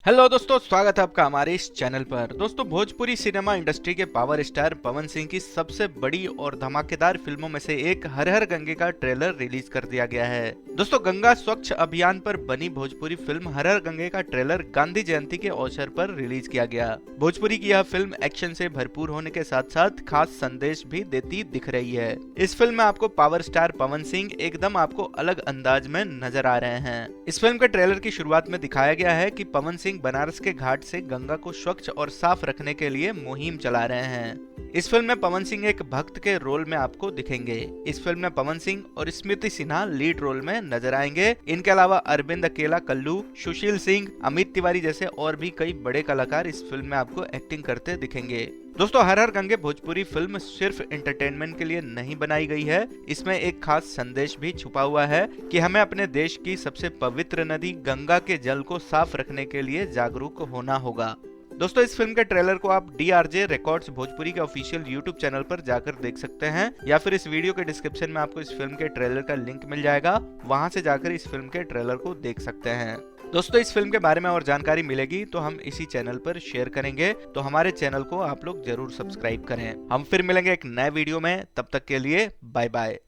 Hello दोस्तों, स्वागत है आपका हमारे इस चैनल पर। दोस्तों, भोजपुरी सिनेमा इंडस्ट्री के पावर स्टार पवन सिंह की सबसे बड़ी और धमाकेदार फिल्मों में से एक हर हर गंगे का ट्रेलर रिलीज कर दिया गया है। दोस्तों, गंगा स्वच्छ अभियान पर बनी भोजपुरी फिल्म हर हर गंगे का ट्रेलर गांधी जयंती के अवसर पर रिलीज किया गया। भोजपुरी की यह फिल्म एक्शन से भरपूर होने के साथ साथ खास संदेश भी देती दिख रही है। इस फिल्म में आपको पावर स्टार पवन सिंह एकदम आपको अलग अंदाज में नजर आ रहे हैं। इस फिल्म के ट्रेलर की शुरुआत में दिखाया गया है कि पवन सिंह बनारस के घाट से गंगा को स्वच्छ और साफ रखने के लिए मुहिम चला रहे हैं। इस फिल्म में पवन सिंह एक भक्त के रोल में आपको दिखेंगे। इस फिल्म में पवन सिंह और स्मृति सिन्हा लीड रोल में नजर आएंगे। इनके अलावा अरविंद अकेला कल्लू, सुशील सिंह, अमित तिवारी जैसे और भी कई बड़े कलाकार इस फिल्म में आपको एक्टिंग करते दिखेंगे। दोस्तों, हर हर गंगे भोजपुरी फिल्म सिर्फ एंटरटेनमेंट के लिए नहीं बनाई गई है। इसमें एक खास संदेश भी छुपा हुआ है कि हमें अपने देश की सबसे पवित्र नदी गंगा के जल को साफ रखने के लिए जागरूक होना होगा। दोस्तों, इस फिल्म के ट्रेलर को आप DRJ रिकॉर्ड्स भोजपुरी के ऑफिशियल यूट्यूब चैनल पर जाकर देख सकते हैं, या फिर इस वीडियो के डिस्क्रिप्शन में आपको इस फिल्म के ट्रेलर का लिंक मिल जाएगा। वहां से जाकर इस फिल्म के ट्रेलर को देख सकते हैं। दोस्तों, इस फिल्म के बारे में और जानकारी मिलेगी तो हम इसी चैनल पर शेयर करेंगे, तो हमारे चैनल को आप लोग जरूर सब्सक्राइब करें। हम फिर मिलेंगे एक नए वीडियो में, तब तक के लिए बाय बाय।